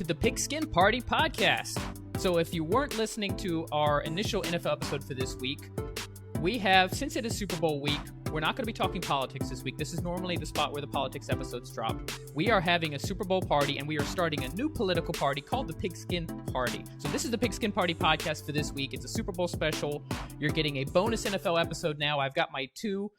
the Pigskin Party podcast. So if you weren't listening to our initial NFL episode for this week, we have, since it is Super Bowl week, we're not going to be talking politics this week. This is normally the spot where the politics episodes drop. We are having a Super Bowl party, and we are starting a new political party called the Pigskin Party. So this is the Pigskin Party podcast for this week. It's a Super Bowl special. You're getting a bonus NFL episode now. I've got my two,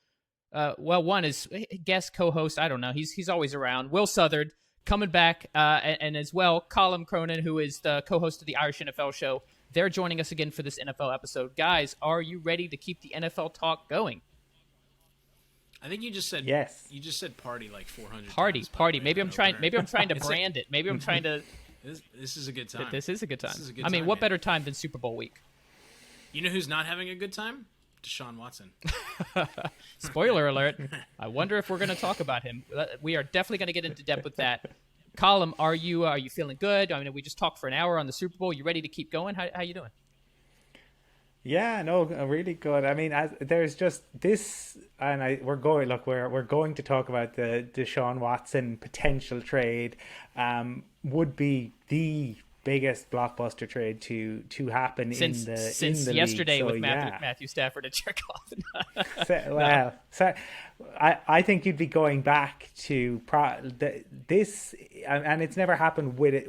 one is guest co-host. I don't know. He's always around. Will Southard coming back, and as well, Colum, Cronin, who is the co-host of the Irish NFL show. They're joining us again for this NFL episode. Guys, are you ready to keep the NFL talk going? I think you just said yes. You just said party like 400 party, times. Party. Maybe I'm trying to brand it. Maybe I'm trying to. This is a good time. This is a good time. I mean, what better time than Super Bowl week? You know who's not having a good time? Deshaun Watson. Spoiler alert. I wonder if we're going to talk about him. We are definitely going to get into depth with that. Colum, are you feeling good? I mean, we just talked for an hour on the Super Bowl. You ready to keep going? How you doing? Yeah, no, really good. I mean, there's just this, and we're going to talk about the Deshaun Watson potential trade. Would be the biggest blockbuster trade to happen since in the yesterday league. With Matthew Stafford and Chekhov. So I think you'd be going back to this, and it's never happened with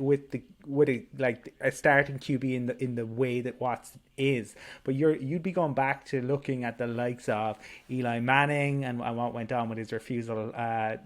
like a starting QB in the way that Watson is. But you'd be going back to looking at the likes of Eli Manning and what went on with his refusal, to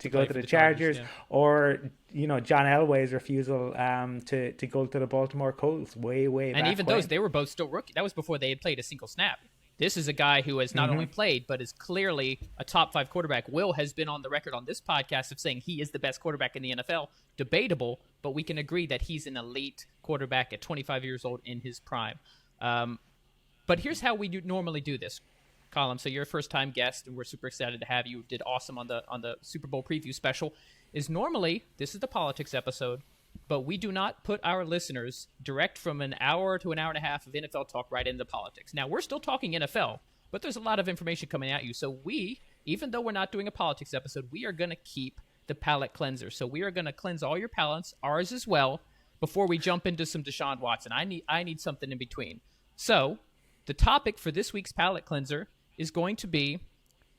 go to the Chargers, or John Elway's refusal to go to the Baltimore Colts way back. And even those, they were both still rookie. That was before they had played a single snap. This is a guy who has not only played, but is clearly a top 5 quarterback. Will has been on the record on this podcast of saying he is the best quarterback in the NFL. Debatable, but we can agree that he's an elite quarterback at 25 years old in his prime. But here's how we normally do this, Colum. So you're a first-time guest, and we're super excited to have you. Did awesome on the Super Bowl preview special. Is normally, this is the politics episode, but we do not put our listeners direct from an hour to an hour and a half of NFL talk right into politics. Now, we're still talking NFL, but there's a lot of information coming at you. So we, even though we're not doing a politics episode, we are going to keep the palate cleanser. So we are going to cleanse all your palates, ours as well, before we jump into some Deshaun Watson. I need something in between. So the topic for this week's palate cleanser is going to be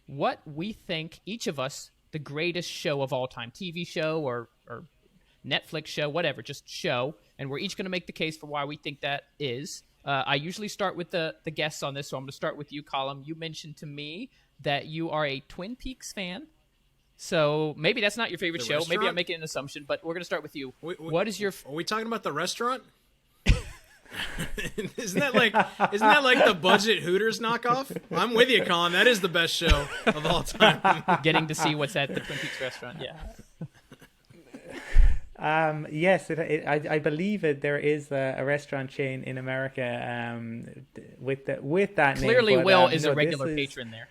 what we think each of us the greatest show of all time, TV show or Netflix show, whatever, just show. And we're each going to make the case for why we think that is. I usually start with the guests on this, so I'm going to start with you, Colum. You mentioned to me that you are a Twin Peaks fan. So maybe that's not your favorite show. Restaurant? Maybe I'm making an assumption, but we're going to start with you. What is your... Are we talking about the restaurant? Isn't that like the budget Hooters knockoff? I'm with you, Colin. That is the best show of all time. Getting to see what's at the Twin Peaks restaurant, yeah. Yes, I believe it. There is a restaurant chain in America with that name. Clearly, Will is a regular patron there.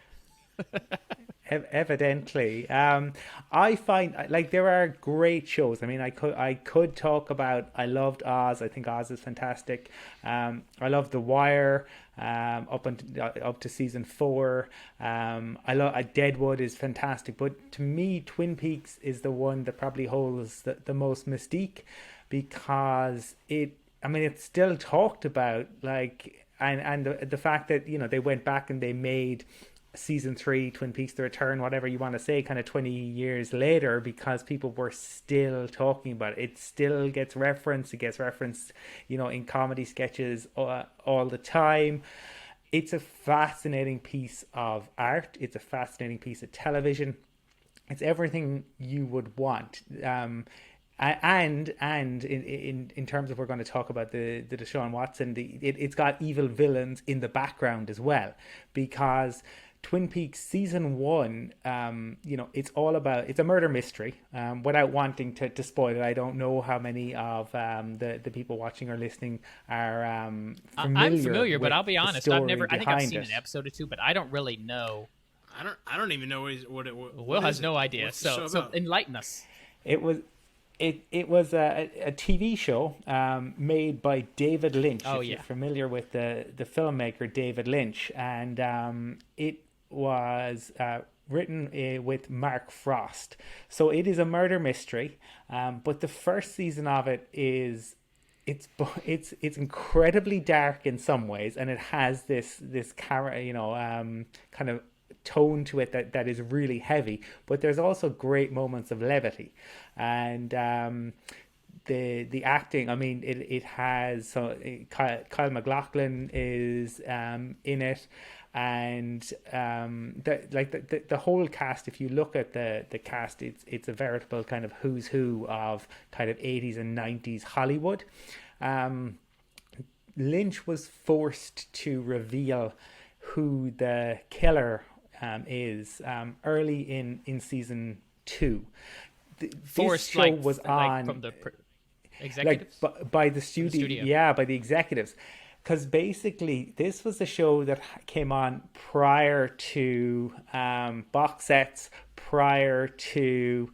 Evidently, I find like there are great shows. I mean, I could talk about. I loved Oz. I think Oz is fantastic. I love The Wire. Up to season 4. I love Deadwood is fantastic. But to me, Twin Peaks is the one that probably holds the most mystique, because it's still talked about. Like and the fact that they went back and they made season 3 Twin Peaks The Return, whatever you want to say, kind of 20 years later, because people were still talking about it. It still gets referenced. It gets referenced in comedy sketches all the time. It's a fascinating piece of art. It's a fascinating piece of television. It's everything you would want. And in terms of, we're going to talk about the Deshaun Watson, it's got evil villains in the background as well, because Twin Peaks season 1, it's all about, it's a murder mystery. Without wanting to spoil it, I don't know how many of the people watching or listening are familiar. I'm familiar, but I'll be honest, I think I've seen an episode or two, but I don't really know. I don't even know what Will has no idea. So enlighten us. It was a TV show made by David Lynch. Oh, if you're familiar with the filmmaker David Lynch, and it was written with Mark Frost. So it is a murder mystery, but the first season of it is it's incredibly dark in some ways, and it has this kind of tone to it that is really heavy. But there's also great moments of levity, and the acting. I mean, it has Kyle MacLachlan is in it. And the whole cast, if you look at the cast, it's a veritable kind of who's who of kind of 80s and 90s Hollywood. Lynch was forced to reveal who the killer is early in season 2. This show was on from the executives, by the studio. Yeah, by the executives. Because basically, this was a show that came on prior to box sets, prior to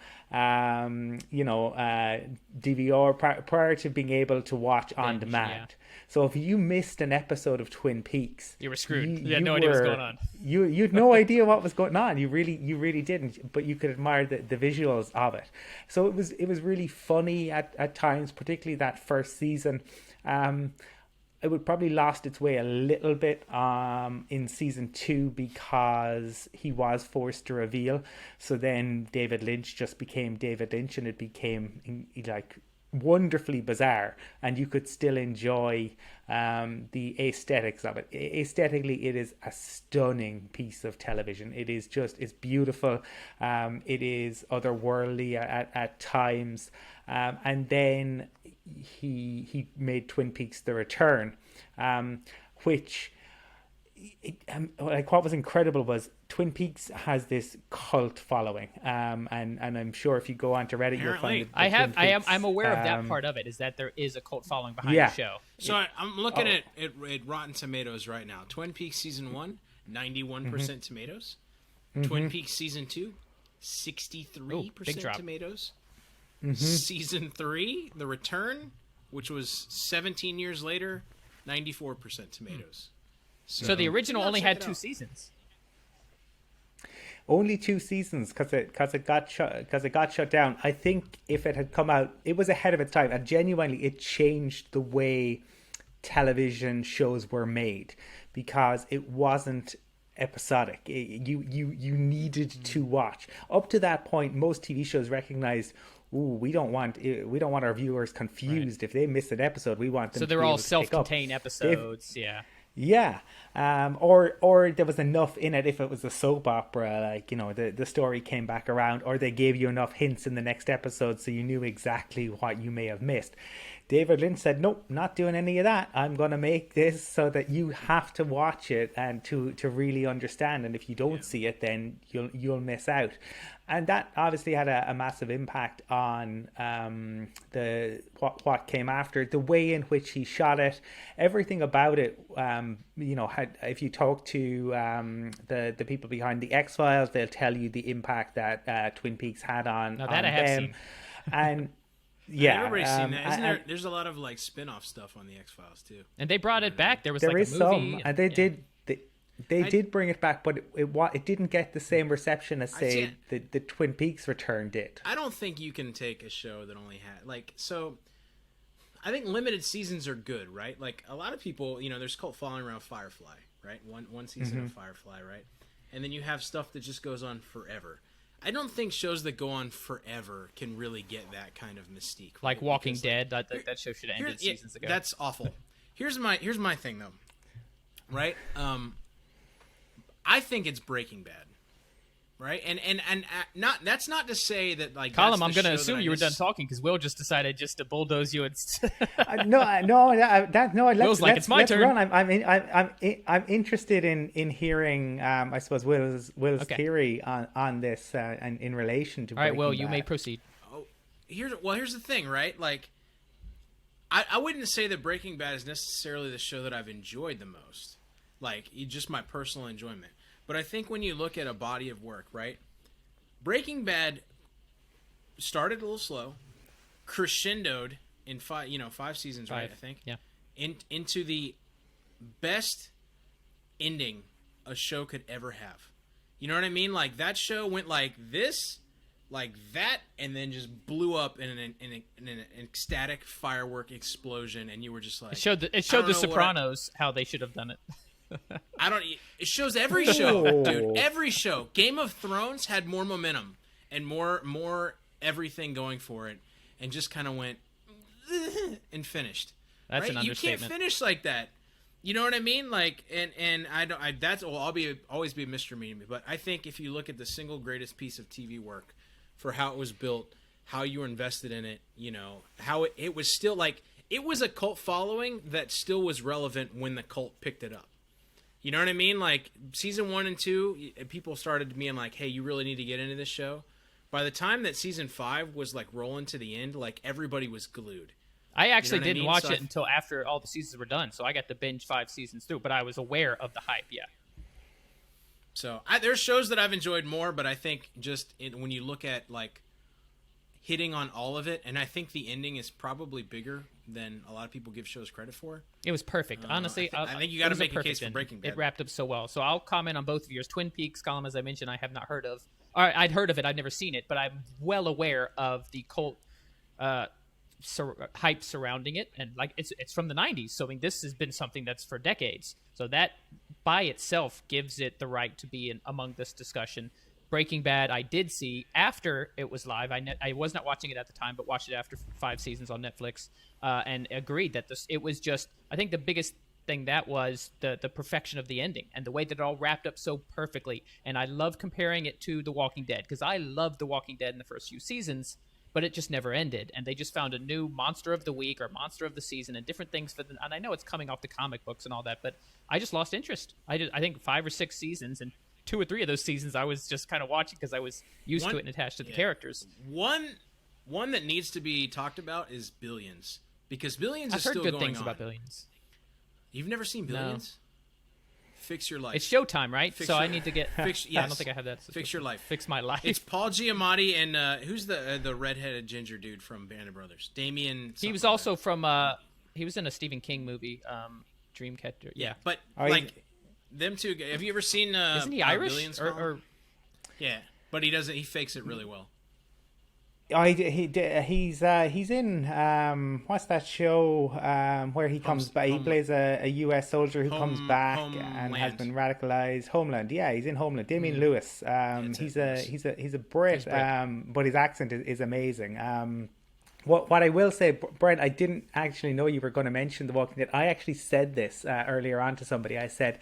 DVR, prior to being able to watch on demand. Yeah. So if you missed an episode of Twin Peaks, you were screwed. You had no idea what was going on. You had no idea what was going on. You really didn't. But you could admire the visuals of it. So it was really funny at times, particularly that first season. It would probably lost its way a little bit in season 2 because he was forced to reveal. So then David Lynch just became David Lynch, and it became like wonderfully bizarre, and you could still enjoy the aesthetics of it. Aesthetically, it is a stunning piece of television. It's beautiful. It is otherworldly at times. And then he made Twin Peaks: The Return, which what was incredible was Twin Peaks has this cult following, and I'm sure if you go on to Reddit, you'll find it. I'm aware of that part of it, is that there is a cult following behind the show. So I'm looking at Rotten Tomatoes right now. Twin Peaks season 1, 91% tomatoes. Twin Peaks season 2, 63% tomatoes. Season 3, The Return, which was 17 years later, 94% tomatoes. So the original only had 2 seasons. Only 2 seasons because it got shut down. I think if it had come out, it was ahead of its time, and genuinely it changed the way television shows were made because it wasn't episodic. You needed to watch. Up to that point, most TV shows recognized, we don't want our viewers confused. If they miss an episode, we want them. So they're all self-contained episodes. Yeah. Or there was enough in it if it was a soap opera, like, the story came back around, or they gave you enough hints in the next episode so you knew exactly what you may have missed. David Lynch said, nope, not doing any of that. I'm going to make this so that you have to watch it and to really understand. And if you don't see it, then you'll miss out. And that obviously had a massive impact on what came after, the way in which he shot it, everything about it. If you talk to the people behind the X-Files, they'll tell you the impact that Twin Peaks had on I have them. Seen. And yeah, everybody's seen that. Isn't there? There's a lot of like spin-off stuff on the X-Files too. And they brought it back. There is a movie, some, and they did. They did bring it back, but it didn't get the same reception as, say, the Twin Peaks return did. I don't think you can take a show that only had so. I think limited seasons are good, right? Like a lot of people, there's cult following around Firefly, right? One season of Firefly, right? And then you have stuff that just goes on forever. I don't think shows that go on forever can really get that kind of mystique. Right? Like Walking Dead, that show should have ended seasons ago. That's awful. Here's my thing though, right? I think it's Breaking Bad, right? And not that's not to say that like Colum, I'm going to assume you were done talking because Will just decided just to bulldoze you. It's my turn. Run. I'm interested in hearing I suppose Will's theory on this and in relation to. All right, Breaking Will, Bad. you may proceed. Oh, here's the thing, right? Like, I wouldn't say that Breaking Bad is necessarily the show that I've enjoyed the most. Like, just my personal enjoyment. But I think when you look at a body of work, right? Breaking Bad started a little slow, crescendoed in 5 seasons, right? I think. Yeah. Into the best ending a show could ever have. You know what I mean? Like that show went like this, like that, and then just blew up in an ecstatic firework explosion, and you were just like, It showed the Sopranos how they should have done it. It shows every show, dude. Every show. Game of Thrones had more momentum and more everything going for it, and just kind of went and finished. That's right? an understatement. You can't finish like that. You know what I mean? Like, and I'll always be a mystery to me. But I think if you look at the single greatest piece of TV work for how it was built, how you were invested in it, you know, how it was still like it was a cult following that still was relevant when the cult picked it up. You know what I mean? Like season 1 and 2, people started being like, "Hey, you really need to get into this show." By the time that season 5 was like rolling to the end, like everybody was glued. I actually didn't watch So it until after all the seasons were done, so I got to binge 5 seasons through. But I was aware of the hype. Yeah. So there's shows that I've enjoyed more, but I think just when you look at like hitting on all of it, and I think the ending is probably bigger than a lot of people give shows credit for. It was perfect. Honestly, I think you got to make a case for Breaking Bad. It wrapped up so well. So I'll comment on both of yours. Twin Peaks, Colum, as I mentioned, I have not heard of. Or I'd heard of it. I've never seen it, but I'm well aware of the cult hype surrounding it. And like it's from the 90s. So I mean, this has been something that's for decades. So that by itself gives it the right to be among this discussion. Breaking Bad, I did see after it was live. I was not watching it at the time, but watched it after 5 seasons on Netflix, and agreed that it was just. I think the biggest thing that was the perfection of the ending and the way that it all wrapped up so perfectly. And I love comparing it to The Walking Dead because I loved The Walking Dead in the first few seasons, but it just never ended. And they just found a new monster of the week or monster of the season and different things and I know it's coming off the comic books and all that, but I just lost interest. I think 5 or 6 seasons and 2 or 3 of those seasons I was just kind of watching because I was used to it and attached to the characters. One that needs to be talked about is Billions because Billions is still going on. I've heard good things about Billions. You've never seen Billions? No. Fix Your Life. It's Showtime, right? I need to get. Yes. I don't think I have that. Fix Your Life. Fix My Life. It's Paul Giamatti and who's the redheaded ginger dude from Band of Brothers? Damien. He was also from. He was in a Stephen King movie, Dreamcatcher. Yeah, but them two. Have you ever seen? Isn't he Irish? Billions? Yeah, but he doesn't. He fakes it really well. He's in what's that show where he comes back? He plays a U.S. soldier who comes back and has been radicalized. Homeland, yeah, he's in Homeland. Damian Lewis, he's a Brit, but his accent is amazing. What I will say, Brent, I didn't actually know you were going to mention The Walking Dead. I actually said this earlier on to somebody. I said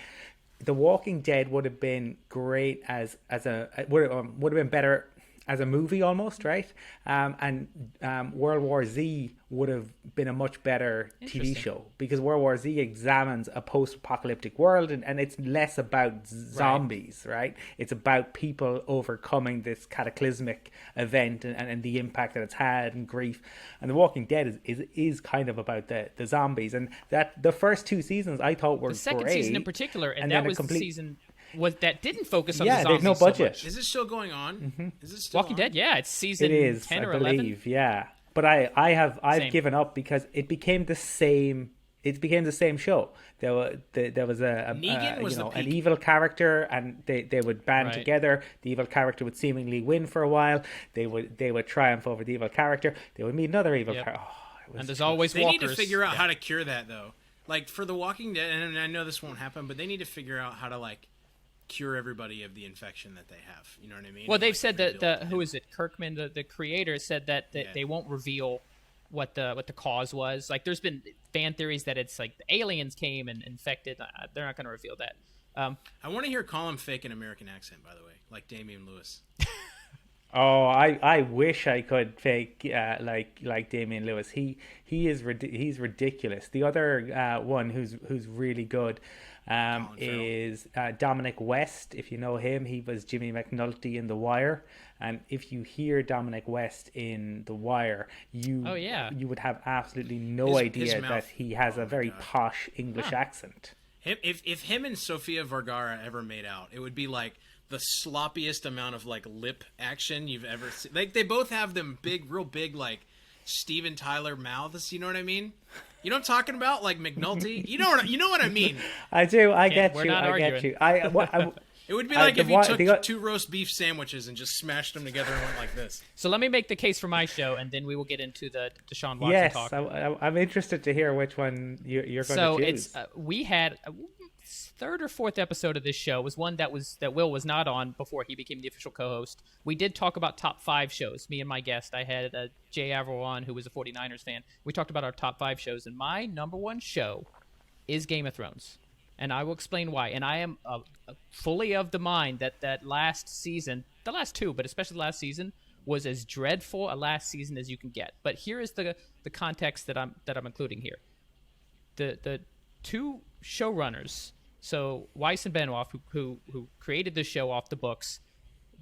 The Walking Dead would have been great would have been better as a movie almost, right? And World War Z would have been a much better TV show because World War Z examines a post-apocalyptic world and it's less about zombies, right? It's about people overcoming this cataclysmic event and the impact that it's had and grief. And The Walking Dead is kind of about the zombies. And that the first 2 seasons I thought were great. The second season in particular, and that was the season... that didn't focus on the zombies. There's no budget. So is it still going on? Mm-hmm. Is it still Walking Dead? Yeah, it's season 10 or 11. Believe, yeah. But I've given up because it became the same. It became the same show. There was an evil character, and they would band together. The evil character would seemingly win for a while. They would triumph over the evil character. They would meet another evil character. And there's always they walkers. Need to figure out how to cure that though. Like for The Walking Dead, and I know this won't happen, but they need to figure out how to like cure everybody of the infection that they have. You know what I mean? Well, they've said that who is it? Kirkman, the creator, said that they won't reveal what the cause was. Like, there's been fan theories that it's like the aliens came and infected. They're not going to reveal that. I want to hear Colum fake an American accent, by the way, like Damian Lewis. Oh, I wish I could fake like Damian Lewis. He's ridiculous. The other one who's really good is Dominic West. If you know him, he was Jimmy McNulty in The Wire. And if you hear Dominic West in The Wire, you would have absolutely no idea that he has a very posh English accent. If him and Sofia Vergara ever made out, it would be like the sloppiest amount of like lip action you've ever seen. Like they both have them real big like Steven Tyler mouths. You know what I mean? You know what I'm talking about? Like McNulty. You know what I mean? I do. I get you. It would be like if you took got 2 roast beef sandwiches and just smashed them together and went like this. So let me make the case for my show, and then we will get into the Deshaun Watson talk. Yes, I'm interested to hear which one you're going to choose. So we had third or fourth episode of this show was one that Will was not on before he became the official co-host. We did talk about top 5 shows. Me and my guest, I had Jay Averill on, who was a 49ers fan. We talked about our top 5 shows, and my number one show is Game of Thrones. And I will explain why. And I am fully of the mind that last season, the last 2, but especially last season, was as dreadful a last season as you can get. But here is the context that I'm including here. The 2 showrunners, so Weiss and Benoff, who created the show off the books,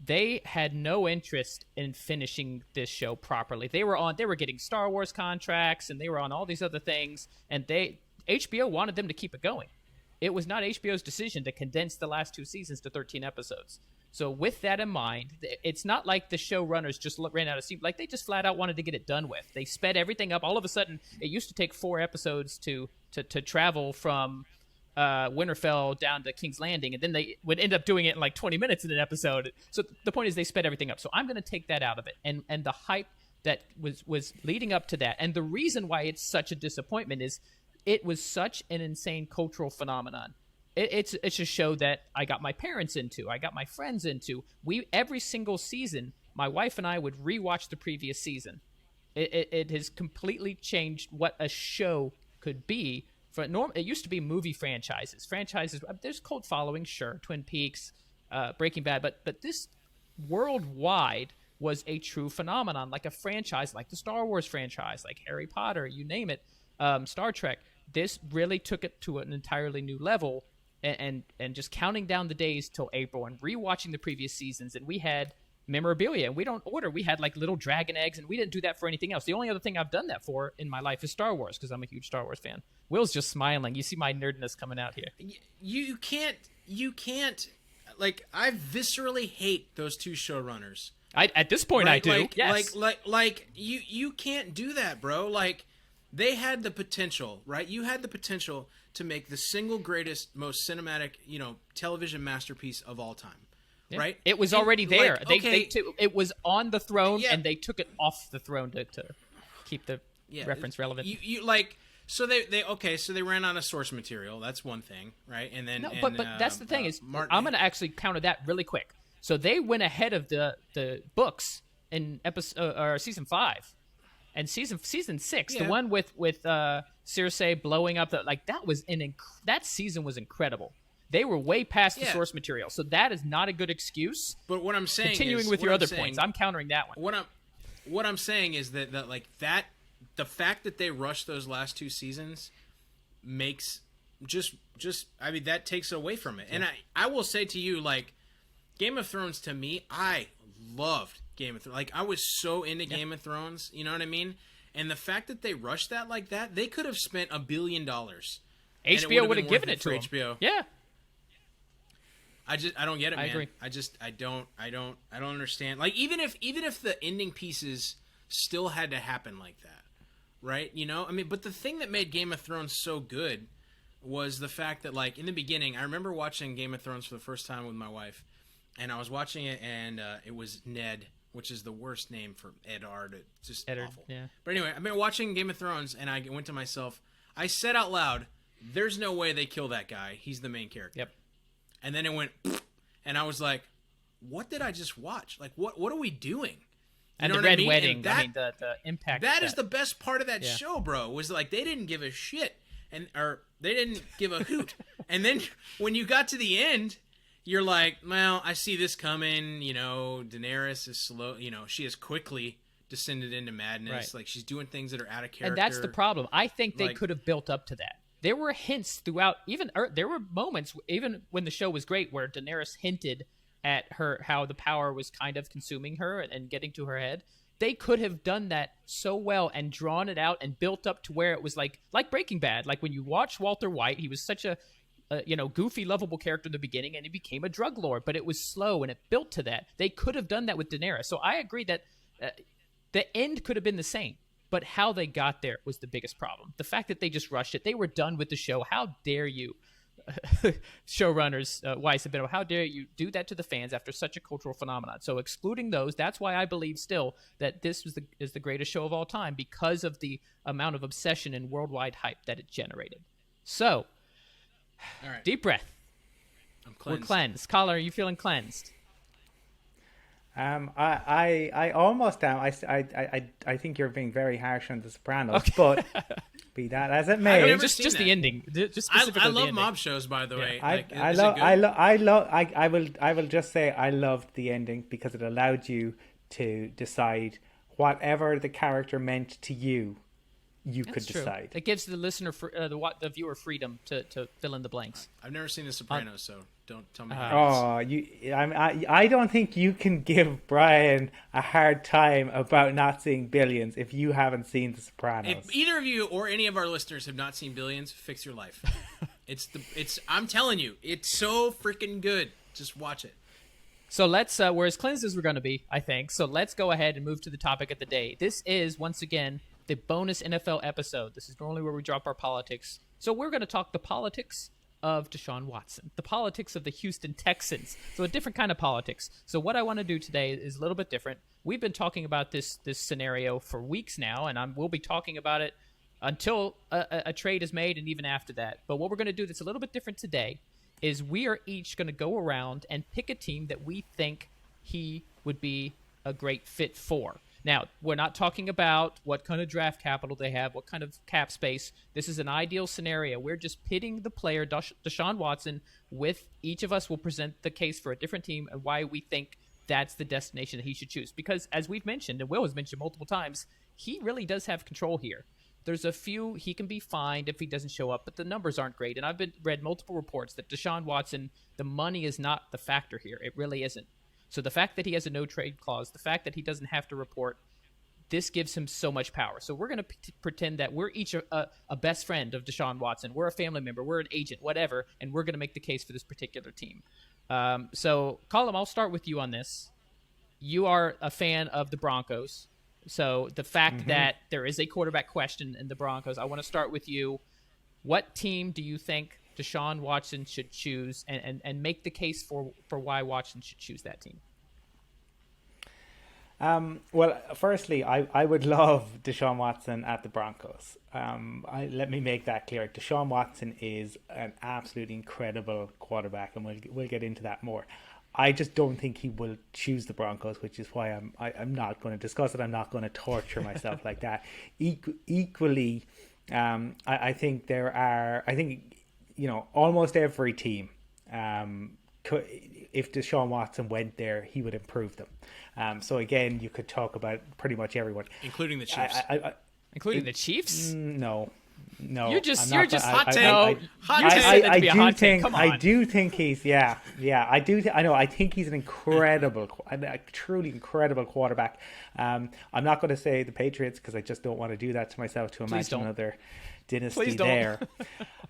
they had no interest in finishing this show properly. They were getting Star Wars contracts, and they were on all these other things, and HBO wanted them to keep it going. It was not HBO's decision to condense the last 2 seasons to 13 episodes. So with that in mind, it's not like the showrunners just ran out of steam. Like, they just flat out wanted to get it done with. They sped everything up. All of a sudden, it used to take 4 episodes to travel from Winterfell down to King's Landing, and then they would end up doing it in like 20 minutes in an episode. So the point is they sped everything up. So I'm going to take that out of it. And the hype that was leading up to that, and the reason why it's such a disappointment is it was such an insane cultural phenomenon. It's a show that I got my parents into. I got my friends into. Every single season, my wife and I would rewatch the previous season. It has completely changed what a show could be. It used to be movie franchises. There's cult following, sure, Twin Peaks, Breaking Bad, but this worldwide was a true phenomenon, like a franchise, like the Star Wars franchise, like Harry Potter, you name it, Star Trek. This really took it to an entirely new level, and just counting down the days till April and rewatching the previous seasons, and we had memorabilia, and we don't order. We had like little dragon eggs, and we didn't do that for anything else. The only other thing I've done that for in my life is Star Wars, because I'm a huge Star Wars fan. Will's just smiling. You see my nerdness coming out here. You can't. Like, I viscerally hate those 2 showrunners. At this point, right? I do. Yes. Like you can't do that, bro. Like, they had the potential, right? You had the potential to make the single greatest, most cinematic, television masterpiece of all time, right? It was already there. Like, it was on the throne, and they took it off the throne to keep the reference relevant. So they ran out of source material. That's one thing, right? And then but that's the thing is, I'm going to actually counter that really quick. So they went ahead of the books in episode or season 5. And season 6, the one with Cersei blowing up, that season was incredible. They were way past the source material, so that is not a good excuse. But what I'm saying, continuing with your other points, I'm countering that one. What I'm saying is that the fact that they rushed those last 2 seasons makes that takes away from it. And I will say to you, like, Game of Thrones, to me, I loved Game of Thrones. Like, I was so into Game of Thrones, you know what I mean? And the fact that they rushed that like that, they could have spent $1 billion. HBO would have given it to them. HBO. Yeah. I don't get it, man. I agree. I don't understand. Like, even if the ending pieces still had to happen like that, right? I mean, but the thing that made Game of Thrones so good was the fact that, like, in the beginning, I remember watching Game of Thrones for the first time with my wife. And I was watching it, and it was Ned, which is the worst name for Eddard. It's just awful. Yeah. But anyway, I've been watching Game of Thrones, and I went to myself, I said out loud, there's no way they kill that guy. He's the main character. Yep. And then it went, and I was like, what did I just watch? Like, what are we doing? And the Red Wedding, the impact. That is the best part of that show, bro, was like they didn't give a shit, or they didn't give a hoot. And then when you got to the end, you're like, well, I see this coming. Daenerys is slow. She has quickly descended into madness. Right. Like, she's doing things that are out of character. And that's the problem. I think they could have built up to that. There were hints throughout. There were moments, even when the show was great, where Daenerys hinted at how the power was kind of consuming her and getting to her head. They could have done that so well and drawn it out and built up to where it was like Breaking Bad. Like, when you watch Walter White, he was such a goofy, lovable character in the beginning, and he became a drug lord, but it was slow, and it built to that. They could have done that with Daenerys. So I agree that the end could have been the same, but how they got there was the biggest problem. The fact that they just rushed it. They were done with the show. How dare you showrunners, Weiss, have been, how dare you do that to the fans after such a cultural phenomenon? So excluding those, that's why I believe still that this is the greatest show of all time, because of the amount of obsession and worldwide hype that it generated. So, All right. deep breath. I'm cleansed. We're cleansed. Collar, are you feeling cleansed? I almost am. I think you're being very harsh on The Sopranos, but be that as it may, never just seen the that. ending. Just I specifically the love ending. mob shows, by the way. I Like, is it good? I will just say I loved the ending because it allowed you to decide whatever the character meant to you. You That's could true. decide. It gives the listener, the viewer, freedom to fill in the blanks. I've never seen The Sopranos, so don't tell me. I don't think you can give Brian a hard time about not seeing Billions if you haven't seen The Sopranos. If either of you or any of our listeners have not seen Billions, fix your life. I'm telling you, it's so freaking good. Just watch it. So let's, we're as cleansed as we're going to be, I think. So let's go ahead and move to the topic of the day. This is, once again, the bonus NFL episode. This is normally where we drop our politics. So we're going to talk the politics of Deshaun Watson, the politics of the Houston Texans. So a different kind of politics. So what I want to do today is a little bit different. We've been talking about this scenario for weeks now, and we'll be talking about it until a trade is made and even after that. But what we're going to do that's a little bit different today is we are each going to go around and pick a team that we think he would be a great fit for. Now, we're not talking about what kind of draft capital they have, what kind of cap space. This is an ideal scenario. We're just pitting the player, Deshaun Watson, with each of us will present the case for a different team and why we think that's the destination that he should choose. Because as we've mentioned, and Will has mentioned multiple times, he really does have control here. There's a few, he can be fined if he doesn't show up, but the numbers aren't great. And I've read multiple reports that Deshaun Watson, the money is not the factor here. It really isn't. So the fact that he has a no-trade clause, the fact that he doesn't have to report, this gives him so much power. So we're going to pretend that we're each a best friend of Deshaun Watson. We're a family member. We're an agent, whatever, and we're going to make the case for this particular team. So, Colum, I'll start with you on this. You are a fan of the Broncos. So the fact that there is a quarterback question in the Broncos, I want to start with you. What team do you think Deshaun Watson should choose, and make the case for why Watson should choose that team? Well, firstly, I would love Deshaun Watson at the Broncos. Let me make that clear. Deshaun Watson is an absolutely incredible quarterback, and we'll get into that more. I just don't think he will choose the Broncos, which is why I'm not going to discuss it. I'm not going to torture myself like that. Equally, I think almost every team, if Deshaun Watson went there, he would improve them. So again, you could talk about pretty much everyone, including the Chiefs. Including the Chiefs? No. You're just hot take. I do think he's I think he's an incredible, a truly incredible quarterback. I'm not going to say the Patriots because I just don't want to do that to myself to imagine another dynasty there.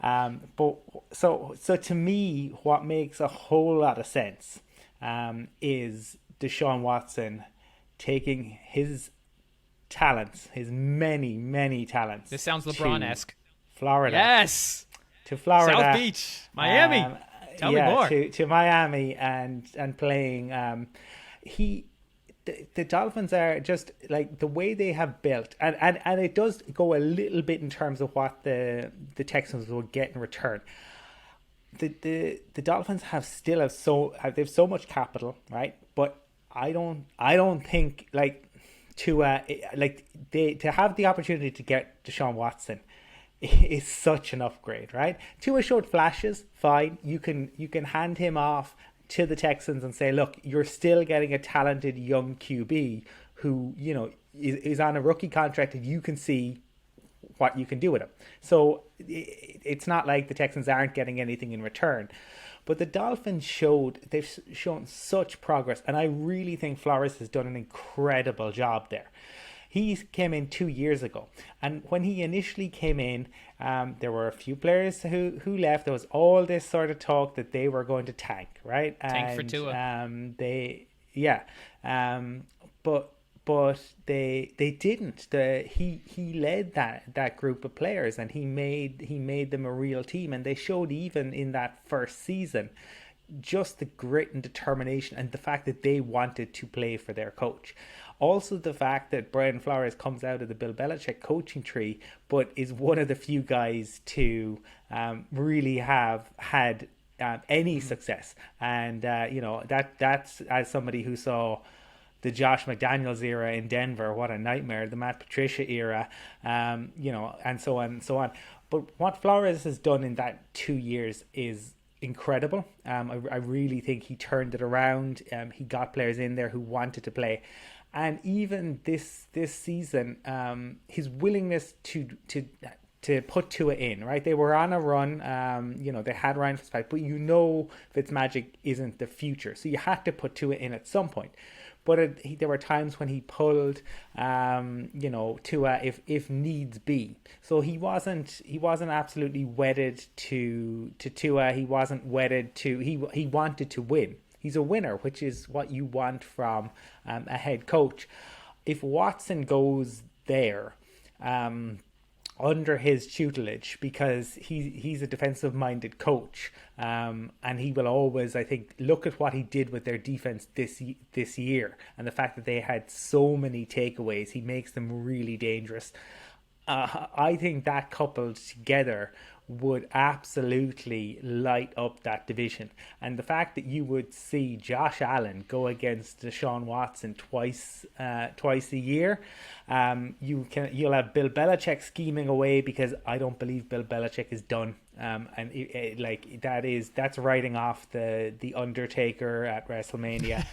But so to me, what makes a whole lot of sense is Deshaun Watson taking his talents, his many talents. This sounds LeBron-esque. Florida. Yes. To Florida. South Beach. Miami. Tell me more. To Miami and playing. The Dolphins are just like the way they have built, and it does go a little bit in terms of what the Texans will get in return. The Dolphins have so much capital, right? But I don't think to have the opportunity to get Deshaun Watson is such an upgrade, right? Tua showed flashes, fine. You can hand him off to the Texans and say, look, you're still getting a talented young QB who, is on a rookie contract, and you can see what you can do with him. So it's not like the Texans aren't getting anything in return. But the Dolphins they've shown such progress, and I really think Flores has done an incredible job there. He came in 2 years ago, and when he initially came in, there were a few players who left. There was all this sort of talk that they were going to tank, right? Tank for Tua. but they didn't. He led that group of players, and he made them a real team, and they showed even in that first season just the grit and determination and the fact that they wanted to play for their coach. Also, the fact that Brian Flores comes out of the Bill Belichick coaching tree, but is one of the few guys to really have had any success. And, that's as somebody who saw the Josh McDaniels era in Denver, what a nightmare, the Matt Patricia era, and so on and so on. But what Flores has done in that 2 years is incredible. I really think he turned it around. He got players in there who wanted to play. And even this season, his willingness to put Tua in, right? They were on a run. They had Ryan Fitzpatrick, but Fitzmagic isn't the future, so you had to put Tua in at some point. But there were times when he pulled, Tua if needs be. So he wasn't absolutely wedded to Tua. He wasn't wedded to. He wanted to win. He's a winner, which is what you want from a head coach. If Watson goes there, under his tutelage, because he's a defensive-minded coach, and he will always, I think, look at what he did with their defense this year, and the fact that they had so many takeaways, he makes them really dangerous. I think that coupled together would absolutely light up that division. And the fact that you would see Josh Allen go against Deshaun Watson twice a year, you'll have Bill Belichick scheming away, because I don't believe Bill Belichick is done. That's writing off the Undertaker at WrestleMania.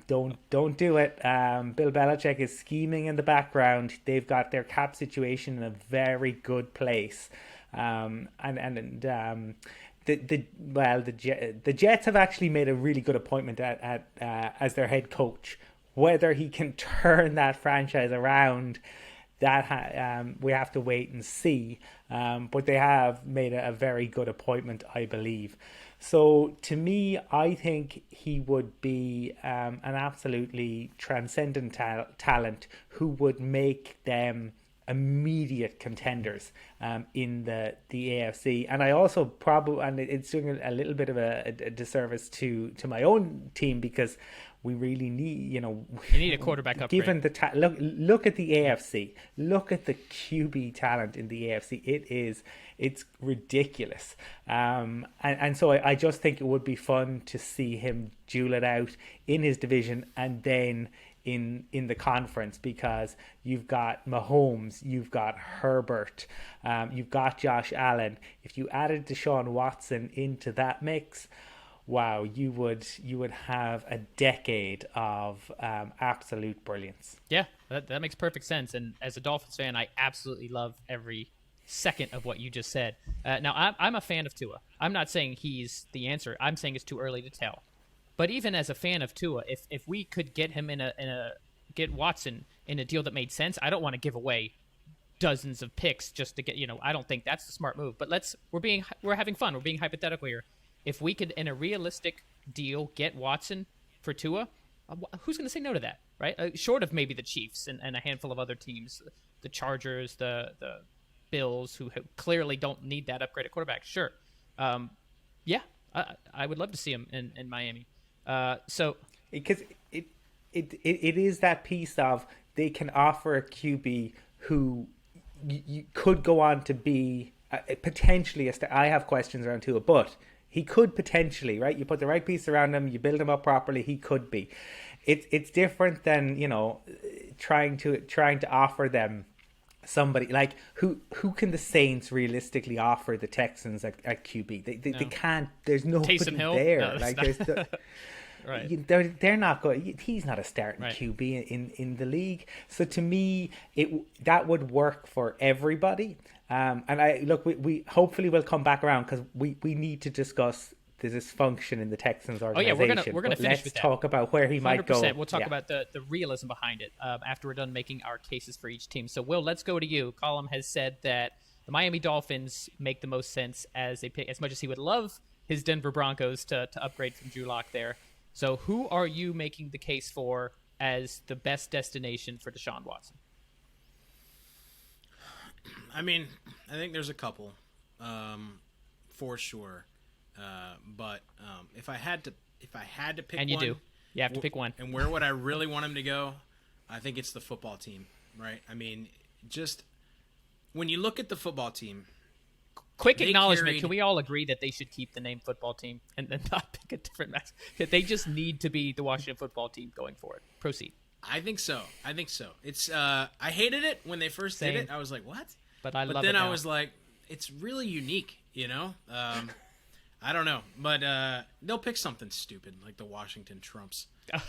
Don't do it. Bill Belichick is scheming in the background. They've got their cap situation in a very good place. The Jets have actually made a really good appointment at as their head coach. Whether he can turn that franchise around, that we have to wait and see. But they have made a very good appointment, I believe. So to me, I think he would be an absolutely transcendent talent who would make them immediate contenders in the AFC. And I also and it's doing a little bit of a disservice to my own team, because we really need, you need a quarterback upgrade. Given the look at the AFC, look at the QB talent in the AFC. It's ridiculous. And so I just think it would be fun to see him duel it out in his division, and then in the conference, because you've got Mahomes, you've got Herbert, you've got Josh Allen. If you added Deshaun Watson into that mix, wow, you would have a decade of absolute brilliance. Yeah, that makes perfect sense. And as a Dolphins fan, I absolutely love every second of what you just said. Now, I'm a fan of Tua. I'm not saying he's the answer. I'm saying it's too early to tell. But even as a fan of Tua, if we could get him get Watson in a deal that made sense, I don't want to give away dozens of picks just to get, I don't think that's the smart move. But we're having fun. We're being hypothetical here. If we could, in a realistic deal, get Watson for Tua, who's going to say no to that, right? Short of maybe the Chiefs and a handful of other teams, the Chargers, the Bills, who clearly don't need that upgraded quarterback. Sure. Yeah, I would love to see him in Miami. Because it is that piece of, they can offer a QB who you could go on to be potentially I have questions around Tua, but he could potentially, right? You put the right piece around him, you build him up properly, he could be. It's different than trying to offer them somebody like who can the Saints realistically offer the Texans at QB? They can't. There's nobody there. No, like there's right. They're not going. He's not a starting QB in the league. So to me, that would work for everybody. And we hopefully will come back around, because we need to discuss the dysfunction in the Texans organization. Oh yeah, we're gonna finish with that. Let's talk about where he might go. We'll talk about the realism behind it after we're done making our cases for each team. So Will, let's go to you. Colum has said that the Miami Dolphins make the most sense as a pick, as much as he would love his Denver Broncos to upgrade from Drew Lock there. So who are you making the case for as the best destination for Deshaun Watson? I mean, I think there's a couple, for sure. But if I had to pick And you one, do. You have to pick one. And where would I really want him to go? I think it's the football team, right? I mean, just when you look at the football team. Quick acknowledgement. Can we all agree that they should keep the name football team and then not pick a different match? They just need to be the Washington football team going forward. Proceed. I think so. It's I hated it when they first did it. I was like, what? But love it. But then now. I was like, it's really unique, you know? I don't know. But they'll pick something stupid like the Washington Trumps.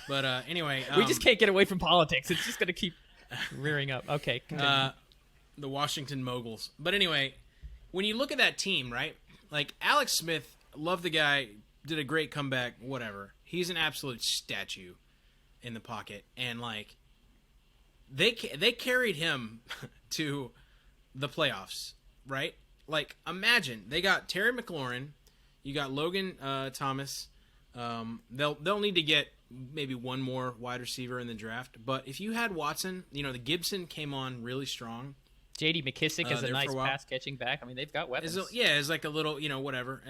But anyway. We just can't get away from politics. It's just going to keep rearing up. Okay. The Washington Moguls. But anyway, when you look at that team, right? Like Alex Smith, love the guy, did a great comeback, whatever. He's an absolute statue in the pocket. And like they carried him to the playoffs, right? Like imagine they got Terry McLaurin, you got Logan Thomas. They'll need to get maybe one more wide receiver in the draft. But if you had Watson, you know, the Gibson came on really strong. J.D. McKissick is a nice pass-catching back. I mean, they've got weapons. It's like a little, you know, whatever.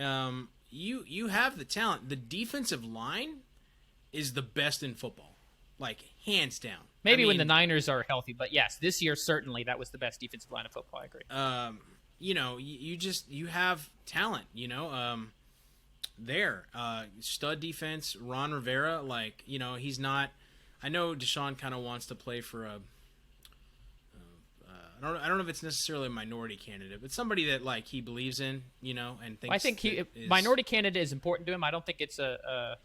You have the talent. The defensive line is the best in football, like hands down. Maybe when the Niners are healthy, but yes, this year certainly that was the best defensive line of football. I agree. You know, you have talent. You know, there, stud defense. Ron Rivera, like, you know, he's not. I know Deshaun kind of wants to play for a. I don't know if it's necessarily a minority candidate, but somebody that like he believes in, you know, and thinks. I think minority candidate is important to him. I don't think it's a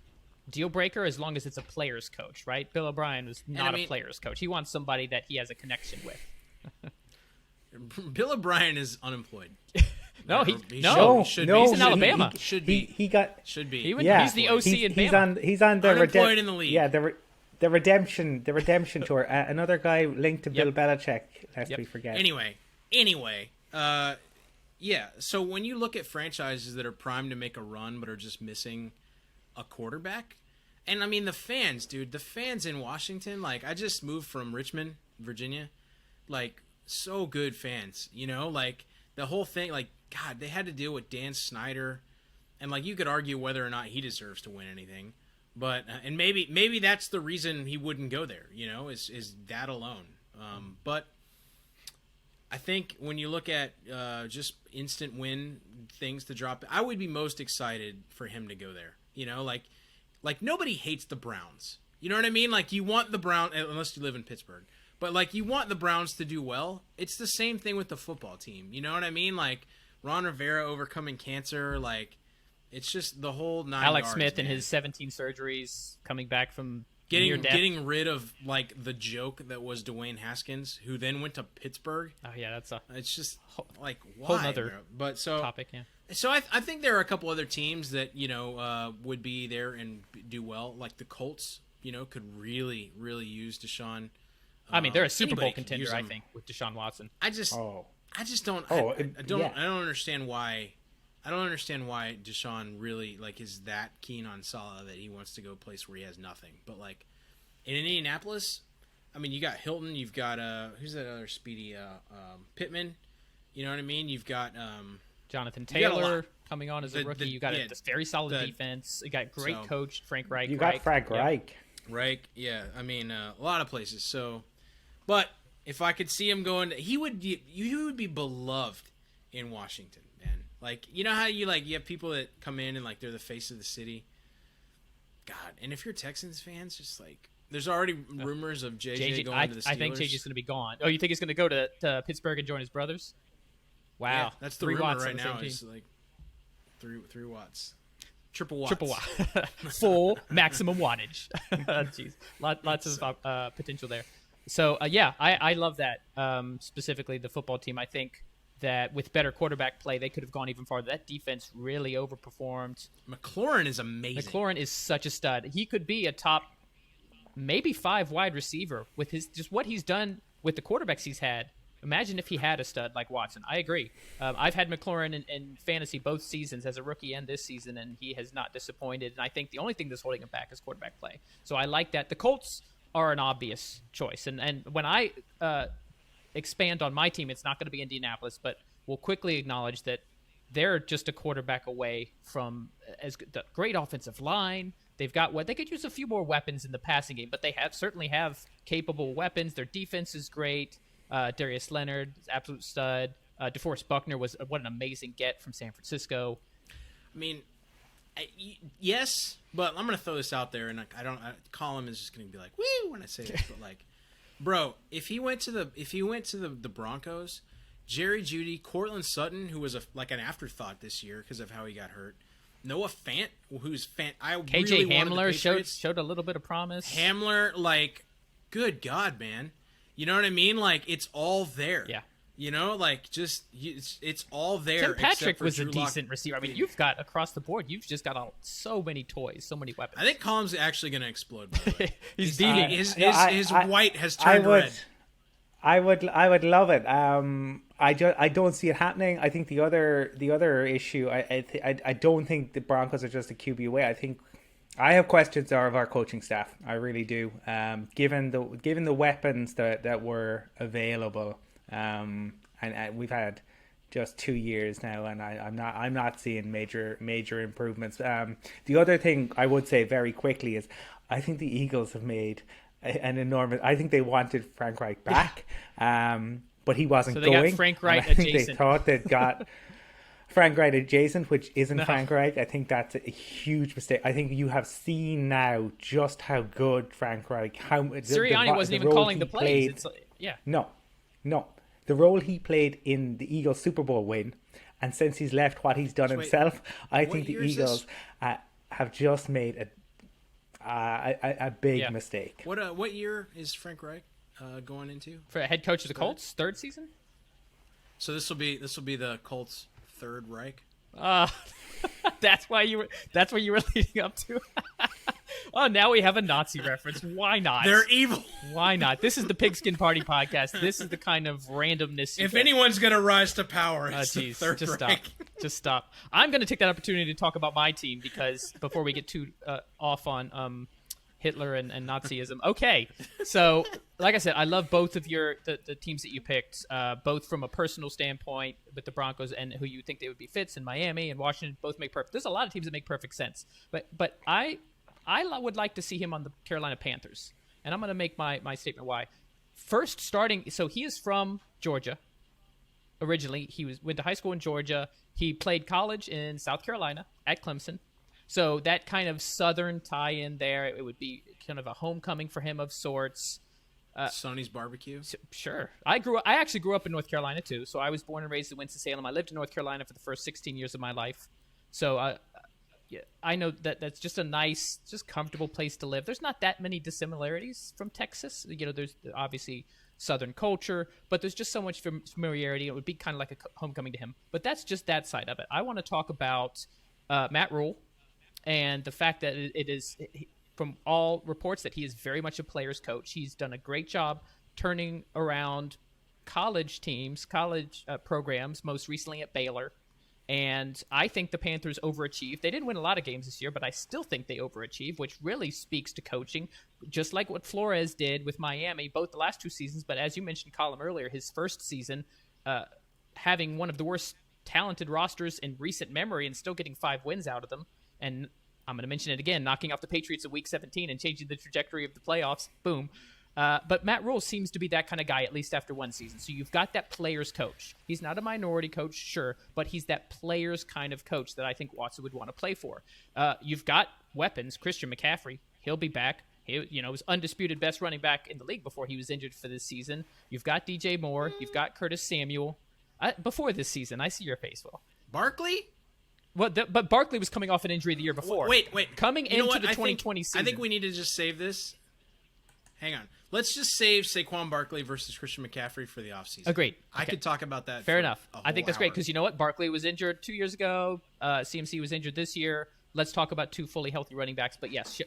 deal breaker as long as it's a player's coach, right? Bill O'Brien was not a player's coach. He wants somebody that he has a connection with. Bill O'Brien is unemployed. No, he should be. He's in Alabama. Should be. He's the OC in Bama. He's on the unemployed in the league. Yeah, the redemption tour. Another guy linked to Bill Belichick. Lest we forget. Anyway, yeah. So when you look at franchises that are primed to make a run but are just missing a quarterback, and I mean the fans in Washington. Like I just moved from Richmond, Virginia. Like so good fans, you know. Like the whole thing. Like God, they had to deal with Dan Snyder, and like you could argue whether or not he deserves to win anything. But and maybe that's the reason he wouldn't go there, you know, is that alone. But I think when you look at just instant win things to drop, I would be most excited for him to go there. You know, like nobody hates the Browns. You know what I mean? Like you want the Browns, unless you live in Pittsburgh, but like you want the Browns to do well. It's the same thing with the football team. You know what I mean? Like Ron Rivera overcoming cancer, like. It's just the whole 9 Alex yards, Smith man. and his 17 surgeries coming back from getting rid of like the joke that was Dwayne Haskins, who then went to Pittsburgh. Oh yeah, that's it's just like why? Whole other topic. Yeah. So I think there are a couple other teams that you know would be there and do well. Like the Colts, you know, could really use Deshaun. I mean, they're a Super Bowl contender, I think, with Deshaun Watson. I just don't. I don't understand why. I don't understand why Deshaun really like is that keen on Saleh that he wants to go a place where he has nothing. But like in Indianapolis, I mean, you got Hilton, you've got who's that other speedy Pittman, you know what I mean? You've got Jonathan Taylor coming on as a rookie. You got a very solid defense. You got great coach Frank Reich. You got Frank Reich. Reich, yeah. I mean, a lot of places. So, but if I could see him going, he would be beloved in Washington. Like, you know how you have people that come in and, like, they're the face of the city? God. And if you're Texans fans, just, like, there's already rumors of JJ going to the Steelers. I think JJ's going to be gone. Oh, you think he's going to go to Pittsburgh and join his brothers? Wow. Yeah, that's the rumor right now. It's, like, 3 watts. Triple watts. Full maximum wattage. Jeez. Lots of potential there. So, yeah, I love that. Specifically, the football team, I think that with better quarterback play, they could have gone even farther. That defense really overperformed. McLaurin is amazing. McLaurin is such a stud. He could be a top, maybe 5 wide receiver with just what he's done with the quarterbacks he's had. Imagine if he had a stud like Watson. I agree. I've had McLaurin in fantasy both seasons as a rookie and this season, and he has not disappointed. And I think the only thing that's holding him back is quarterback play. So I like that. The Colts are an obvious choice. And when I expand on my team, it's not going to be Indianapolis, but we'll quickly acknowledge that they're just a quarterback away from the great offensive line. They've got they could use a few more weapons in the passing game, but they certainly have capable weapons. Their defense is great. Darius Leonard, absolute stud. DeForest Buckner was what an amazing get from San Francisco. I mean, yes, but I'm going to throw this out there, and Colum is just going to be like, woo, when I say this, but like, bro, if he went to the Broncos, Jerry Jeudy, Cortland Sutton, who was like an afterthought this year because of how he got hurt, Noah Fant, KJ really Hamler showed a little bit of promise. Hamler, like, good God, man, you know what I mean? Like, it's all there. Yeah. You know, like, just it's all there. Tim Patrick was a Drew decent Lock. receiver. I mean, you've got across the board. You've just got so many toys, so many weapons. I think Colum's actually going to explode. By the way, he's beaming. His white has turned red. I would love it. I don't see it happening. I think the other issue. I don't think the Broncos are just a QB away. I think I have questions of our coaching staff. I really do. Given the weapons that were available. And we've had just 2 years now, and I'm not seeing major improvements. The other thing I would say very quickly is I think the Eagles have made an enormous. I think they wanted Frank Reich back, but he wasn't so they going. Got Frank Reich I think adjacent. they thought they'd got Frank Reich adjacent, which isn't No. Frank Reich. I think that's a huge mistake. I think you have seen now just how good Frank Reich. How Sirianni wasn't even role calling he the plays. played. It's yeah. No. The role he played in the Eagles Super Bowl win, and since he's left, what he's done himself, I think the Eagles have just made a big mistake. What year is Frank Reich going into? For head coach of the Colts, third season. So this will be the Colts' third Reich. That's what you were leading up to. Oh, now we have a Nazi reference. Why not? They're evil. Why not? This is the Pigskin Party podcast. This is the kind of randomness. If anyone's gonna rise to power, it's the third just Reich. stop. Just stop. I'm going to take that opportunity to talk about my team because before we get too off on Hitler and Nazism. Okay, so like I said, I love both of the teams that you picked, both from a personal standpoint with the Broncos and who you think they would be fits in Miami and Washington. Both make perfect. There's a lot of teams that make perfect sense, but I would like to see him on the Carolina Panthers, and I'm going to make my statement why. First, so he is from Georgia. Originally, he went to high school in Georgia. He played college in South Carolina at Clemson. So that kind of Southern tie-in there, it would be kind of a homecoming for him of sorts. Sonny's barbecue. Sure. I actually grew up in North Carolina too. So I was born and raised in Winston-Salem. I lived in North Carolina for the first 16 years of my life. So I know that's just a nice, just comfortable place to live. There's not that many dissimilarities from Texas. There's obviously Southern culture, but there's just so much familiarity. It would be kind of like a homecoming to him. But that's just that side of it. I want to talk about Matt Rule and the fact that it is, from all reports, that he is very much a player's coach. He's done a great job turning around college teams, college programs, most recently at Baylor. And I think the Panthers overachieved. They didn't win a lot of games this year, but I still think they overachieved, which really speaks to coaching, just like what Flores did with Miami, both the last 2 seasons. But as you mentioned, Colum, earlier, his first season, having one of the worst talented rosters in recent memory and still getting 5 wins out of them. And I'm going to mention it again, knocking off the Patriots in Week 17 and changing the trajectory of the playoffs. Boom. But Matt Rule seems to be that kind of guy, at least after one season. So you've got that player's coach. He's not a minority coach, sure, but he's that player's kind of coach that I think Watson would want to play for. You've got weapons. Christian McCaffrey, he'll be back. He was undisputed best running back in the league before he was injured for this season. You've got DJ Moore. You've got Curtis Samuel. Before this season, I see your face, Will. Barkley? But Barkley was coming off an injury the year before. Wait. Coming into the 2020 season. I think we need to just save this. Hang on. Let's just save Saquon Barkley versus Christian McCaffrey for the offseason. Agreed. I could talk about that. Fair enough. I think that's great because you know what? Barkley was injured 2 years ago. CMC was injured this year. Let's talk about 2 fully healthy running backs. But yes,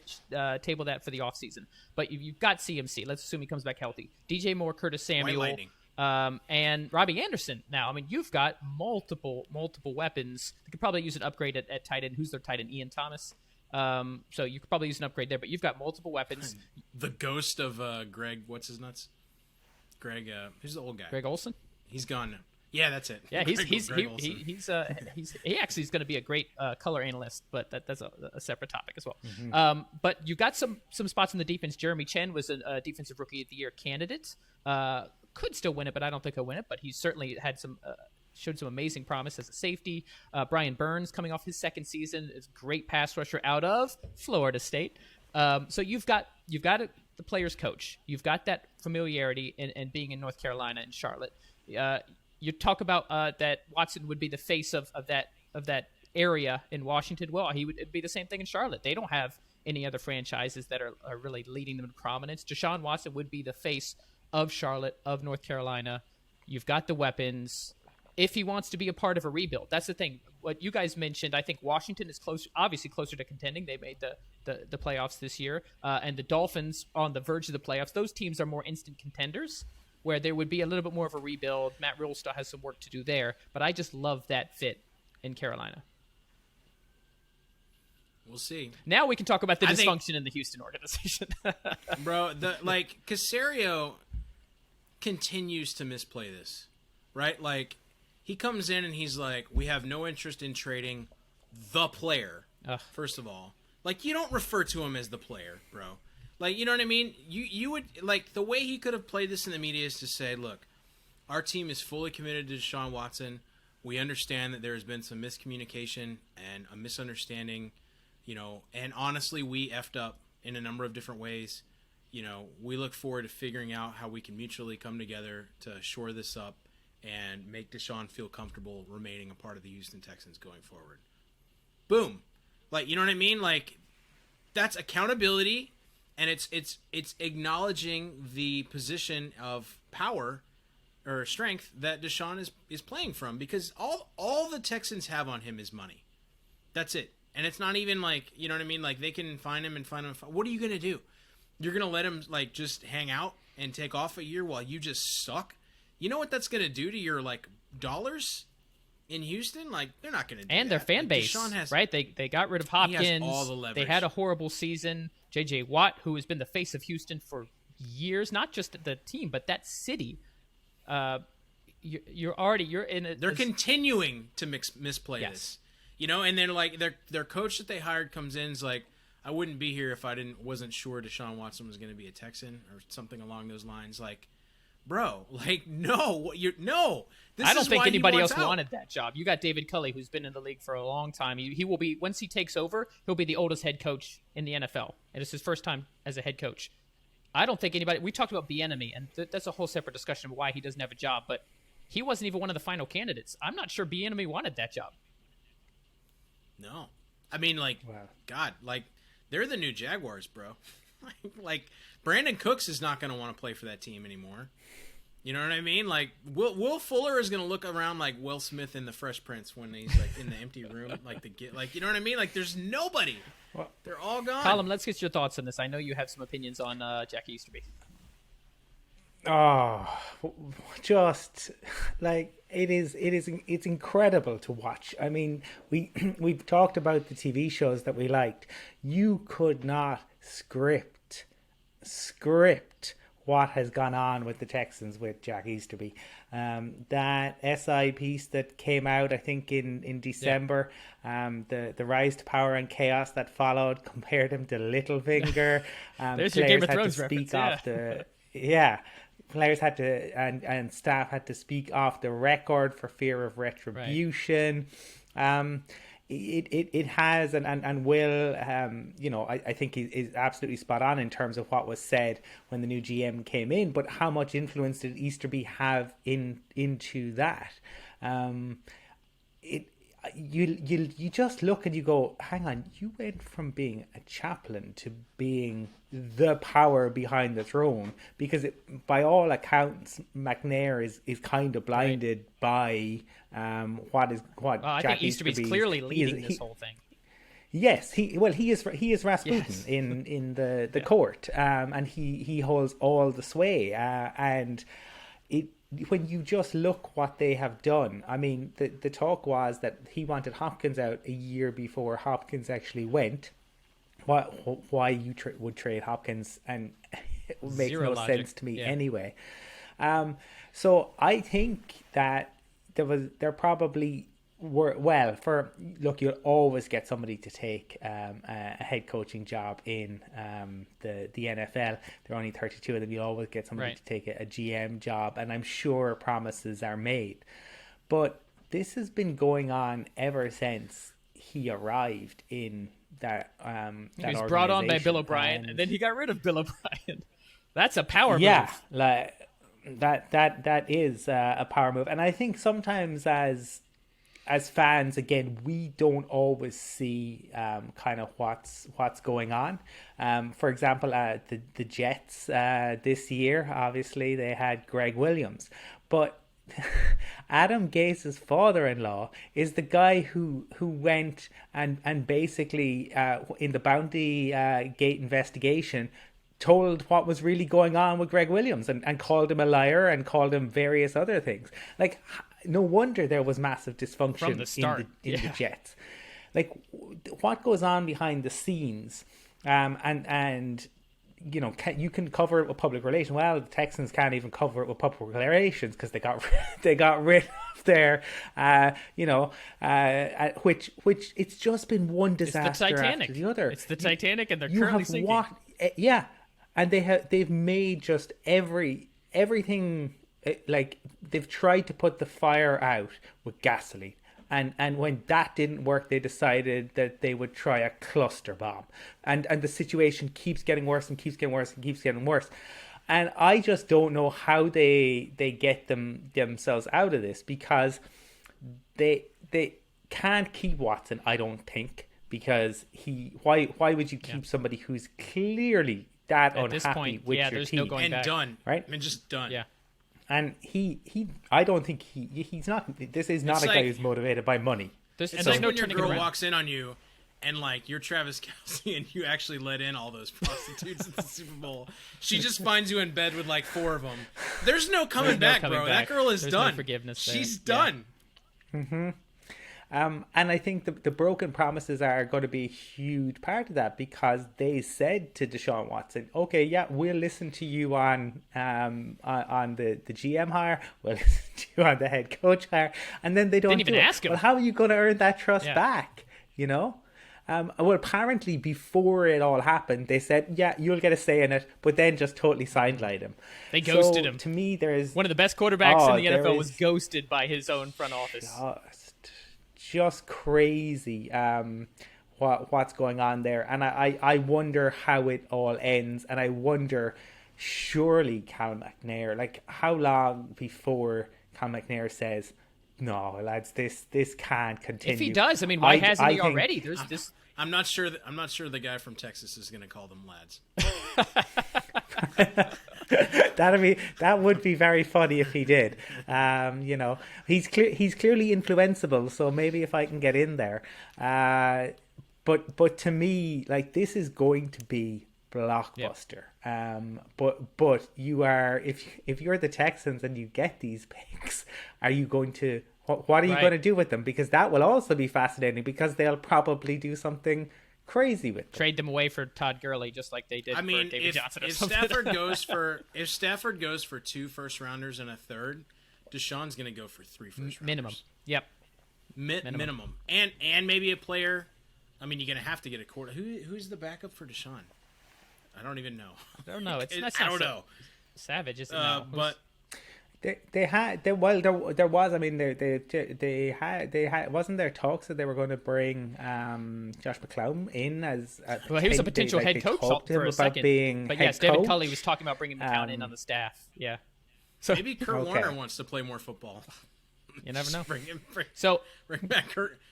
table that for the offseason. But you've got CMC. Let's assume he comes back healthy. DJ Moore, Curtis Samuel, and Robbie Anderson. Now, I mean, you've got multiple weapons. They could probably use an upgrade at tight end. Who's their tight end? Ian Thomas. So you could probably use an upgrade there, but you've got multiple weapons. The ghost of Greg, what's his nuts? Greg, who's the old guy? Greg Olson? He's gone now. Yeah, that's it. Yeah, he actually is going to be a great color analyst, but that's a separate topic as well. But you got some spots in the defense. Jeremy Chen was a defensive rookie of the year candidate. Could still win it, but I don't think he'll win it. But he certainly had showed some amazing promise as a safety. Brian Burns, coming off his second season, is a great pass rusher out of Florida State. So you've got the player's coach. You've got that familiarity and being in North Carolina and Charlotte. You talk about that Watson would be the face of that area in Washington. Well, it'd be the same thing in Charlotte. They don't have any other franchises that are really leading them to prominence. Deshaun Watson would be the face of Charlotte, of North Carolina. You've got the weapons. If he wants to be a part of a rebuild, that's the thing. What you guys mentioned, I think Washington is obviously closer to contending. They made the playoffs this year, and the Dolphins on the verge of the playoffs. Those teams are more instant contenders, where there would be a little bit more of a rebuild. Matt Rule still has some work to do there, but I just love that fit in Carolina. We'll see. Now we can talk about the dysfunction in the Houston organization. Bro, Caserio continues to misplay this, right? Like, he comes in and he's like, we have no interest in trading the player, first of all. Like, you don't refer to him as the player, bro. Like, you know what I mean? You would, like, the way he could have played this in the media is to say, look, our team is fully committed to Deshaun Watson. We understand that there has been some miscommunication and a misunderstanding, you know, and honestly, we effed up in a number of different ways. You know, we look forward to figuring out how we can mutually come together to shore this up and make Deshaun feel comfortable remaining a part of the Houston Texans going forward. Boom. Like, you know what I mean? Like, that's accountability. And it's acknowledging the position of power or strength that Deshaun is playing from, because all the Texans have on him is money. That's it. And it's not even like, you know what I mean? Like, they can find him. What are you going to do? You're going to let him, like, just hang out and take off a year while you just suck? You know what that's going to do to your, like, dollars in Houston? Like, they're not going to do and that. their fan base, right? They got rid of Hopkins. He has all the leverage. They had a horrible season. J.J. Watt, who has been the face of Houston for years, not just the team, but that city. You're in a... They're continuing to misplay this. You know, and then, like, their coach that they hired comes in is like, I wouldn't be here if I wasn't sure Deshaun Watson was going to be a Texan or something along those lines. Like, bro, like, no. I don't think anybody else wanted that job. You got David Culley, who's been in the league for a long time. He will be, once he takes over, he'll be the oldest head coach in the NFL. And it's his first time as a head coach. I don't think anybody... We talked about Bieniemy, and that's a whole separate discussion of why he doesn't have a job, but he wasn't even one of the final candidates. I'm not sure Bieniemy wanted that job. No. I mean, like, wow. God, like, they're the new Jaguars, bro. Like, Brandon Cooks is not going to want to play for that team anymore. You know what I mean? Like, Will Fuller is going to look around like Will Smith in The Fresh Prince when he's, like, in the empty room. Like, you know what I mean? Like, there's nobody. They're all gone. Colum, let's get your thoughts on this. I know you have some opinions on Jack Easterby. Oh, just like it's incredible to watch. I mean, we've talked about the TV shows that we liked. You could not script what has gone on with the Texans with Jack Easterby. That SI piece that came out, I think in December, the rise to power and chaos that followed compared him to Littlefinger. There's your Game of Thrones reference. Players had to and staff had to speak off the record for fear of retribution. Right. It has and will, I think is absolutely spot on in terms of what was said when the new GM came in. But how much influence did Easterby have into that? You just look and you go, hang on, you went from being a chaplain to being the power behind the throne, because by all accounts, McNair is kind of blinded by what I think Easterby's clearly leading this whole thing. Yes, he is Rasputin in the court, and he holds all the sway, and when you just look what they have done, I mean, the talk was that he wanted Hopkins out a year before Hopkins actually went. why you would trade Hopkins, and it makes Zero no logic. sense to me Yeah. anyway. So I think that there probably were, well, look, you'll always get somebody to take a head coaching job in the NFL. There are only 32 of them. You'll always get somebody Right. to take a GM job, and I'm sure promises are made. But this has been going on ever since he arrived in that He was brought on by Bill O'Brien, and then he got rid of Bill O'Brien. That's a power yeah, move. like that is a power move, and I think sometimes as fans, again, we don't always see kind of what's going on. For example, the Jets this year, obviously they had Greg Williams, but Adam Gase's father-in-law is the guy who went and basically in the Bounty Gate investigation told what was really going on with Greg Williams and called him a liar and called him various other things. Like, no wonder there was massive dysfunction From the start. in the Jets. Like, what goes on behind the scenes, and you know, you can cover it with public relations. Well, the Texans can't even cover it with public relations because they got rid of their, which it's just been one disaster It's the Titanic. after the other. It's the Titanic, and they're You currently have sinking. yeah, and they've made just everything, like, they've tried to put the fire out with gasoline. And when that didn't work, they decided that they would try a cluster bomb. And the situation keeps getting worse and keeps getting worse and keeps getting worse. And I just don't know how they get themselves out of this, because they can't keep Watson, I don't think, because why would you keep somebody who's clearly that At this unhappy point, with yeah, your there's team? no going And back. done. Right? I mean, just done. Yeah. And I don't think he's not. This is not It's a guy like- who's motivated by money. There's, It's there's like no when your turning girl it around. walks in on you and, like, you're Travis Kelce and you actually let in all those prostitutes at the Super Bowl. She just finds you in bed with, like, 4 of them. There's no coming There's no back, coming bro. back. That girl is There's no done. forgiveness there. She's Yeah. done. And I think the broken promises are going to be a huge part of that, because they said to Deshaun Watson, "Okay, yeah, we'll listen to you on the GM hire, we'll listen to you on the head coach hire," and then they don't Didn't even do it. ask him. Well, how are you going to earn that trust Yeah. back? You know. Well, apparently before it all happened, they said, "Yeah, you'll get a say in it," but then just totally sidelined him. They ghosted him. To me, there's One of the best quarterbacks Oh, in the there NFL was is- ghosted by his own front office. just crazy what's going on there, and I wonder how it all ends, and I wonder, surely Cal McNair, like, how long before Cal McNair says, "No, lads, this can't continue"? If he does, I mean, why hasn't he think- already? There's this. I'm not sure the guy from Texas is going to call them lads. That would be very funny if he did. You know, he's clearly influenceable, so maybe if I can get in there. But to me, like, this is going to be blockbuster. But you are, if you're the Texans and you get these picks, are you going to? What are you Right. going to do with them? Because that will also be fascinating, because they'll probably do something crazy with them. Trade them away for Todd Gurley, just like they did I mean, for David if Johnson or if something. Stafford goes for 2 first-rounders and a third, Deshaun's going to go for 3 first-rounders. Minimum. Yep. Minimum. And maybe a player. I mean, you're going to have to get a quarter. Who's the backup for Deshaun? I don't even know. I don't know. It's not I don't know. Savage, isn't it? But There was. I mean, they had. Wasn't there talks that they were going to bring Josh McClown in as? Well, he was a potential they head coach talked to him for a about second. being But head yes, David coach. Culley was talking about bringing McCown in on the staff. Yeah. So maybe Kurt Okay. Warner wants to play more football. you never know. Bring So back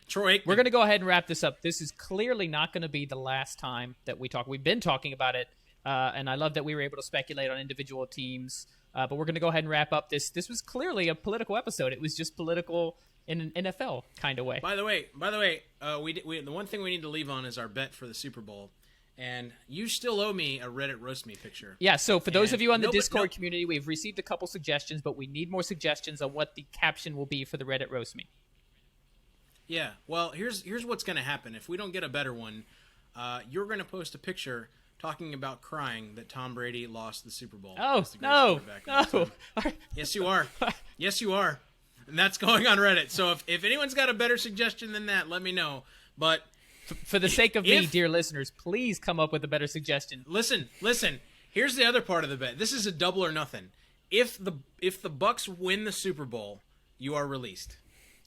Troy Aikman. we're going to go ahead and wrap this up. This is clearly not going to be the last time that we talk. We've been talking about it, and I love that we were able to speculate on individual teams. But we're going to go ahead and wrap up this. This was clearly a political episode. It was just political in an NFL kind of way. By the way, we the one thing we need to leave on is our bet for the Super Bowl, and you still owe me a Reddit roast me picture. Yeah, so for those of you on the No, but Discord no. community, we've received a couple suggestions, but we need more suggestions on what the caption will be for the Reddit roast me. Yeah, well, here's what's going to happen if we don't get a better one. you're going to post a picture talking about crying that Tom Brady lost the Super Bowl. Oh, as the greatest quarterback of all no. time. Yes, you are. Yes, you are. And that's going on Reddit. So if anyone's got a better suggestion than that, let me know. But for the sake of me, dear listeners, please come up with a better suggestion. Listen. Here's the other part of the bet. This is a double or nothing. If the Bucks win the Super Bowl, you are released.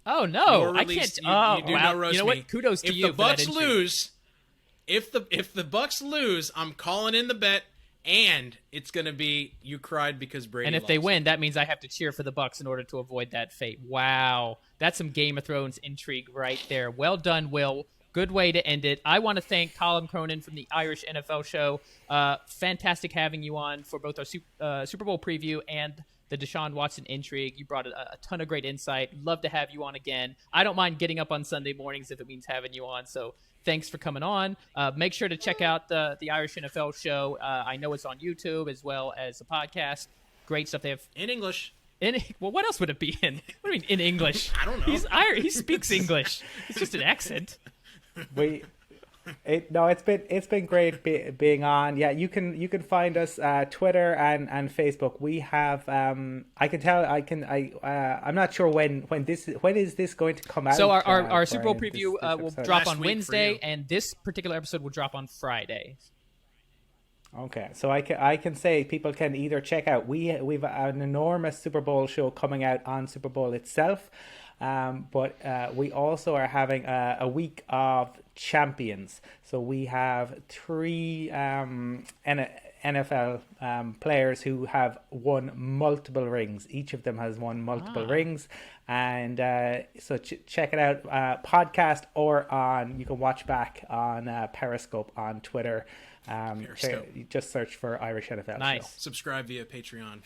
Oh no, I can't. You do not roast you know me. what? Kudos to you. If the Bucks lose, if the Bucks lose, I'm calling in the bet, and it's gonna be you cried because Brady. And if lost. they win, that means I have to cheer for the Bucks in order to avoid that fate. Wow, that's some Game of Thrones intrigue right there. Well done, Will. Good way to end it. I want to thank Colum Cronin from the Irish NFL Show. Fantastic having you on for both our Super Bowl preview and the Deshaun Watson intrigue. You brought a ton of great insight. Love to have you on again. I don't mind getting up on Sunday mornings if it means having you on. So thanks for coming on. Make sure to check out the Irish NFL Show. I know it's on YouTube as well as a podcast. Great stuff. They have in English. Well, what else would it be in? What do you mean in English? I don't know. He's Irish. He speaks English. It's just an accent. It's been great being on. Yeah, you can find us Twitter and Facebook. We have I'm not sure when is this going to come out. So our Super Bowl Brian, preview this will drop on week Wednesday, and this particular episode will drop on Friday. Okay, so I can say people can either check out we've an enormous Super Bowl show coming out on Super Bowl itself. But we also are having a week of champions. So we have 3 NFL players who have won multiple rings. Each of them has won multiple rings. And so check it out, podcast or you can watch back on Periscope on Twitter. Just search for Irish NFL Nice. Show. Subscribe via Patreon.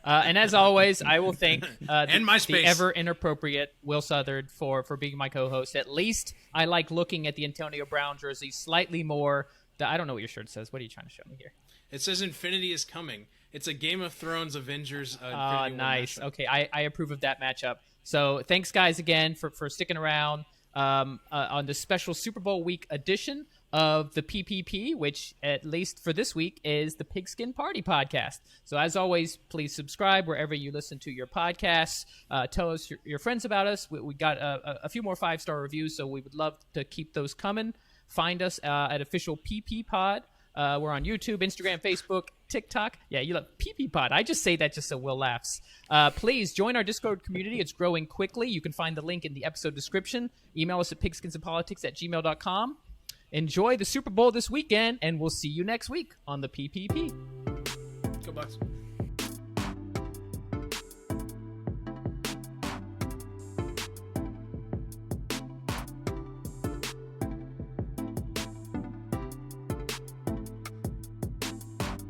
And as always, I will thank the ever inappropriate Will Southard for being my co-host. At least I like looking at the Antonio Brown jersey slightly more. I don't know what your shirt says. What are you trying to show me here? It says Infinity is coming. It's a Game of Thrones Avengers. Nice. Okay, I approve of that matchup. So thanks, guys, again for sticking around on the special Super Bowl week edition of the PPP, which at least for this week is the Pigskin Party Podcast. So as always, please subscribe wherever you listen to your podcasts. Tell us your friends about us. We got a few more 5-star reviews, so we would love to keep those coming. Find us at official PP Pod. We're on YouTube, Instagram, Facebook, TikTok. Yeah, you love PP Pod. I just say that just so Will laughs. Please join our Discord community. It's growing quickly. You can find the link in the episode description. Email us at pigskinsandpolitics@gmail.com. Enjoy the Super Bowl this weekend, and we'll see you next week on the PPP. Go Bucks.